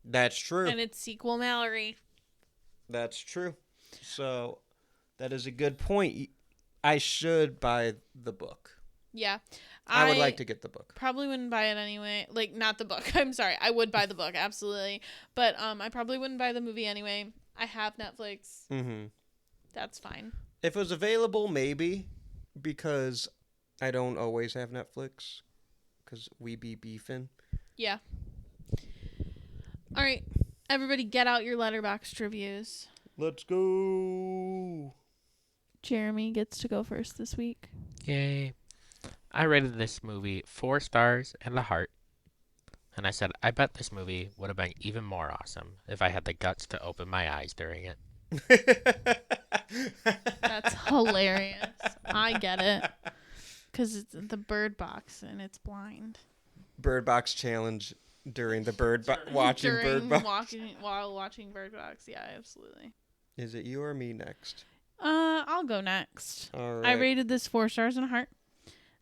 that's true. and its sequel, Mallory. That's true. So that is a good point. I should buy the book. Yeah. I would like to get the book. Probably wouldn't buy it anyway. Like, not the book. I'm sorry. I would buy the book, absolutely. But I probably wouldn't buy the movie anyway. I have Netflix. Mm-hmm. That's fine. If it was available, maybe, because I don't always have Netflix, because we be beefing. Yeah. All right. Everybody get out your Letterboxd reviews. Let's go. Jeremy gets to go first this week. Yay. I rated this movie 4 stars and a heart. And I said, I bet this movie would have been even more awesome if I had the guts to open my eyes during it. That's hilarious. I get it. Because it's the Birdbox and it's blind. Birdbox challenge during the watching During Birdbox. while watching Birdbox. Yeah, absolutely. Is it you or me next? I'll go next. All right. I rated this 4 stars and a heart.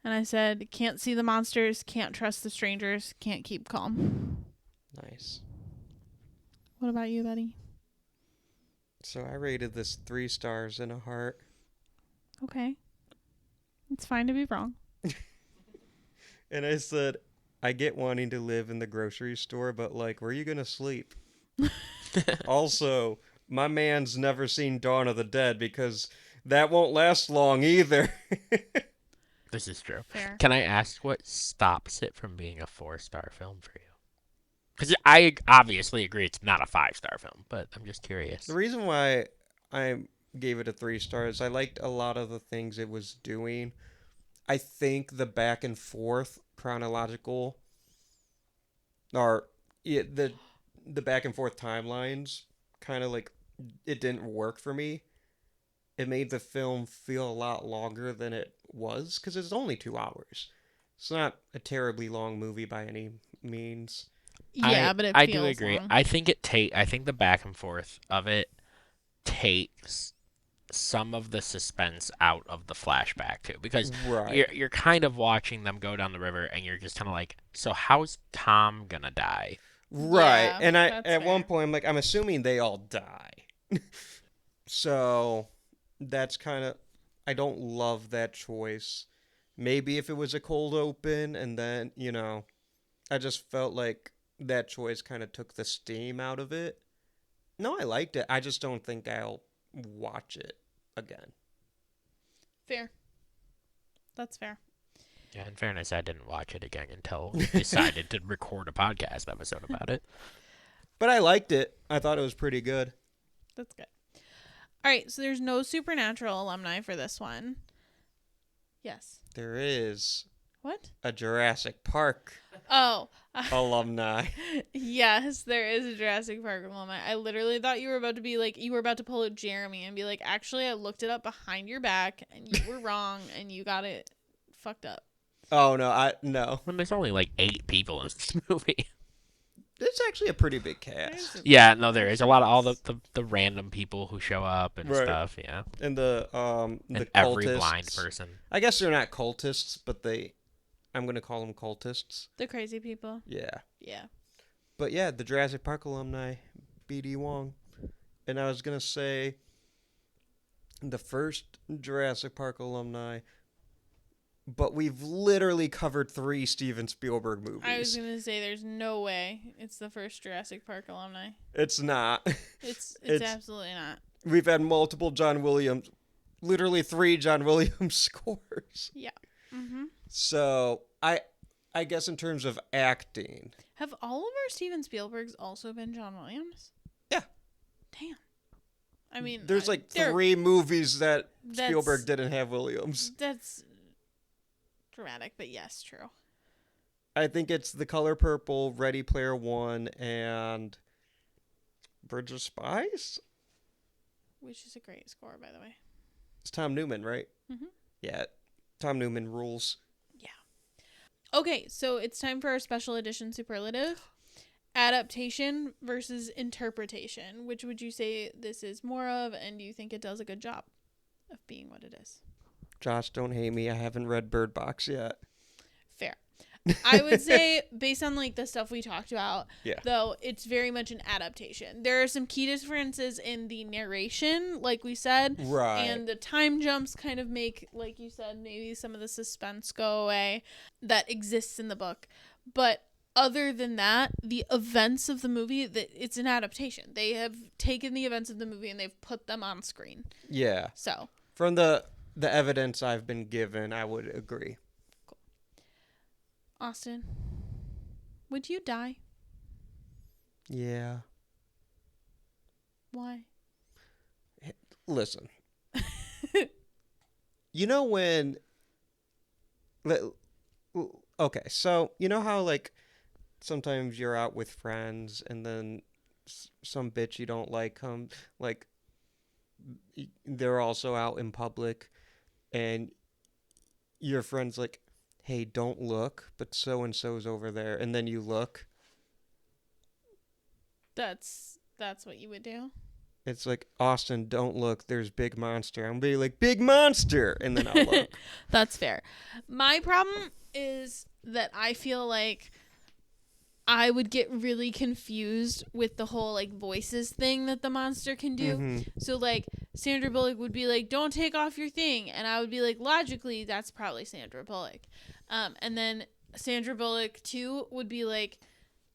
And I said, can't see the monsters, can't trust the strangers, can't keep calm. Nice. What about you, buddy? So I rated this 3 stars and a heart. Okay. It's fine to be wrong. And I said, I get wanting to live in the grocery store, but like, where are you going to sleep? Also, my man's never seen Dawn of the Dead because that won't last long either. This is true. Fair. Can I ask what stops it from being a 4-star film for you? Because I obviously agree it's not a 5-star film, but I'm just curious. The reason why I'm gave it a 3 stars. I liked a lot of the things it was doing. I think the back and forth chronological, or the back and forth timelines, kind of like, it didn't work for me. It made the film feel a lot longer than it was, because it's only 2 hours. It's not a terribly long movie by any means. Yeah, but it I feels do agree. long. I think I think the back and forth of it takes some of the suspense out of the flashback too, because Right. you're kind of watching them go down the river, and you're just kind of like, so how's Tom gonna die? Right. Yeah, And that's at one fair. point, I'm like, I'm assuming they all die. So that's kind of, I don't love that choice. Maybe if it was a cold open and then, I just felt like that choice kind of took the steam out of it. No, I liked it. I just don't think I'll watch it again. Fair. That's fair. Yeah, in fairness, I didn't watch it again until we decided to record a podcast episode about it. But I liked it. I thought it was pretty good. That's good. All right, so there's no Supernatural alumni for this one. Yes. There is What? a Jurassic Park Oh. alumni. Yes, there is a Jurassic Park alumni. I literally thought you were about to be like, you were about to pull out Jeremy and be like, actually, I looked it up behind your back and you were wrong and you got it fucked up. Oh, no. When there's only like 8 people in this movie. It's actually a pretty big cast. Yeah, no, there is a lot of all the random people who show up and Right. stuff. Yeah, And the and cultists. every blind person. I guess they're not cultists, but I'm gonna call them cultists. The crazy people. Yeah. Yeah. But yeah, the Jurassic Park alumni, B.D. Wong. And I was gonna say the first Jurassic Park alumni, but we've literally covered 3 Steven Spielberg movies. I was going to say there's no way it's the first Jurassic Park alumni. It's not. It's It's- absolutely not. We've had multiple John Williams, literally 3 John Williams scores. Yeah. Mm-hmm. So I guess in terms of acting, Have all of our Steven Spielbergs also been John Williams? Yeah. Damn. I mean, there's like they're- 3 movies that That's- Spielberg didn't have Williams. That's dramatic, but yes, true. I think it's The Color Purple, Ready Player One, and Bridge of Spies. Which is a great score, by the way. It's Tom Newman, right? Mhm. Yeah, Tom Newman rules. Okay, so it's time for our special edition superlative. Adaptation versus interpretation. Which would you say this is more of, and do you think it does a good job of being what it is? Josh, don't hate me. I haven't read Birdbox yet. Fair. I would say, based on like the stuff we talked about, Yeah. though, it's very much an adaptation. There are some key differences in the narration, like we said, Right. and the time jumps kind of make, like you said, maybe some of the suspense go away that exists in the book. But other than that, the events of the movie, it's an adaptation. They have taken the events of the movie and they've put them on screen. Yeah. So, From the evidence I've been given, I would agree. Austin, would you die? Yeah. Why? Listen. You know when... Okay, so you know how, like, sometimes you're out with friends and then some bitch you don't like like, they're also out in public and your friend's like, hey, don't look, but so-and-so's over there, and then you look. That's what you would do? It's like, Austin, don't look, there's big monster. I'm gonna be like, big monster, and then I'll look. That's fair. My problem is that I feel like I would get really confused with the whole like voices thing that the monster can do. Mhm. So like Sandra Bullock would be like, "Don't take off your thing," and I would be like, logically, that's probably Sandra Bullock. And then Sandra Bullock too would be like,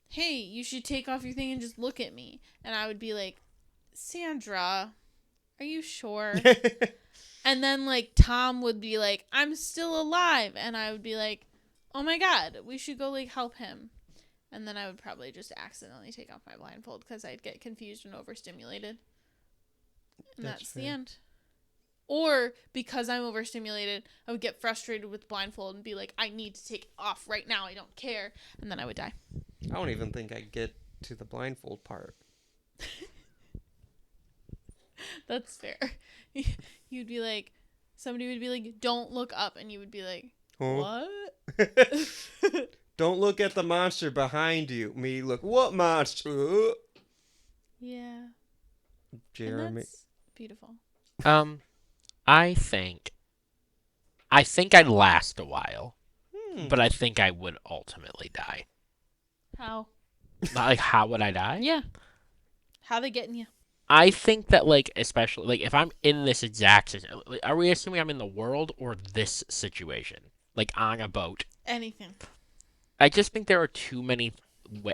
"Hey, you should take off your thing and just look at me," and I would be like, "Sandra, are you sure?" And then like Tom would be like, "I'm still alive," and I would be like, "Oh my god, we should go like help him." And then I would probably just accidentally take off my blindfold because I'd get confused and overstimulated. And that's the fair. end. Or because I'm overstimulated, I would get frustrated with blindfold and be like, I need to take it off right now. I don't care. And then I would die. I don't even think I'd get to the blindfold part. That's fair. You'd be like, somebody would be like, don't look up. And you would be like, Huh? what? Don't look at the monster behind you. Me look, what monster? Yeah. And Jeremy. that's beautiful. I think I'd last a while, Hmm. but I think I would ultimately die. How? Like, how would I die? Yeah. How they getting you? I think that, like, especially, like, if I'm in this exact situation, are we assuming I'm in the world or this situation? Like, on a boat? Anything. I just think there are too many,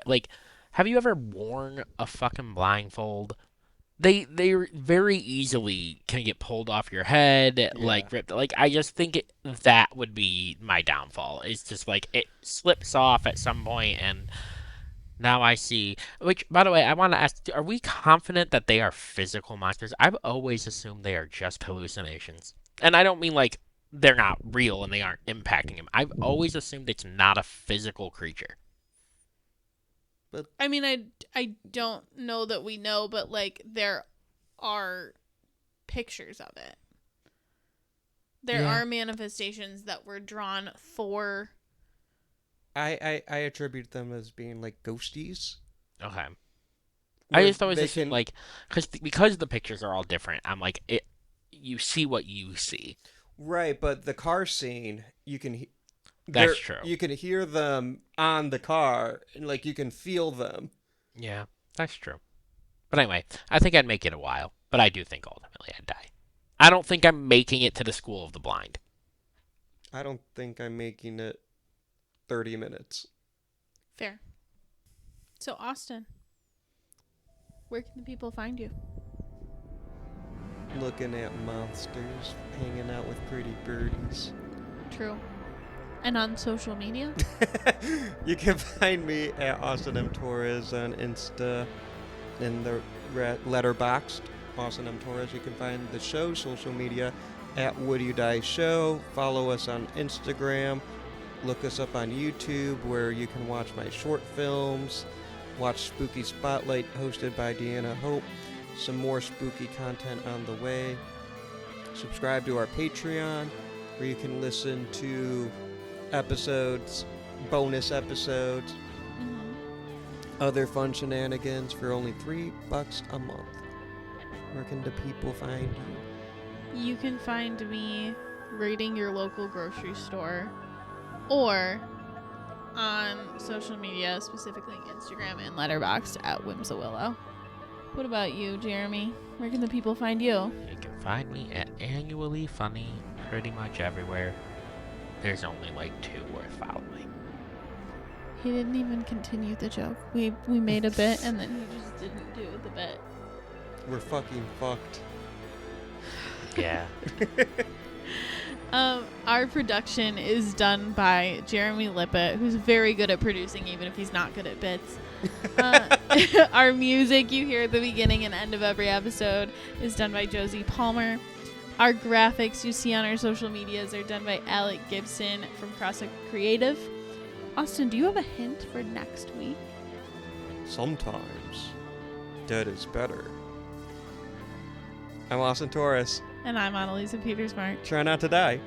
like, have you ever worn a fucking blindfold? They very easily can get pulled off your head, like, ripped. Like, I just think that would be my downfall. It's just, like, it slips off at some point, and now I see. Which, by the way, I want to ask, are we confident that they are physical monsters? I've always assumed they are just hallucinations. And I don't mean, like, they're not real and they aren't impacting him. I've always assumed it's not a physical creature. I mean, I don't know that we know, but, like, there are pictures of it. There are manifestations that were drawn for... I attribute them as being like ghosties. Okay. I Where just always they assume, can- like, because the pictures are all different, I'm like, you see what you see. Right, but the car scene, you can... That's true. You can hear them on the car, and like you can feel them. Yeah, that's true. But anyway, I think I'd make it a while, but I do think ultimately I'd die. I don't think I'm making it to the School of the Blind. I don't think I'm making it 30 minutes. Fair. So, Austin, where can the people find you? Looking at monsters, hanging out with pretty birdies. True. And on social media? You can find me at Austin M. Torres on Insta in the Letterboxd. Austin M. Torres. You can find the show social media at Would You Die Show. Follow us on Instagram. Look us up on YouTube where you can watch my short films. Watch Spooky Spotlight hosted by Deanna Hope. Some more spooky content on the way. Subscribe to our Patreon where you can listen to episodes, bonus episodes, other fun shenanigans for only $3 a month. Where can the people find you? You can find me raiding your local grocery store or on social media, specifically Instagram and Letterboxd at Whimsawillow. What about you, Jeremy? Where can the people find you? You can find me at Annually Funny pretty much everywhere. There's only like 2 worth following. He didn't even continue the joke. We made a bit and then he just didn't do the bit. We're fucking fucked. Yeah. Our production is done by Jeremy Lippitt, who's very good at producing, even if he's not good at bits. Our music you hear at the beginning and end of every episode is done by Josie Palmer. Our graphics you see on our social medias are done by Alec Gibson from Crosshook Creative. Austin, do you have a hint for next week? Sometimes dead is better. I'm Austin Torres. And I'm Anneliese and Petersmark. Try not to die.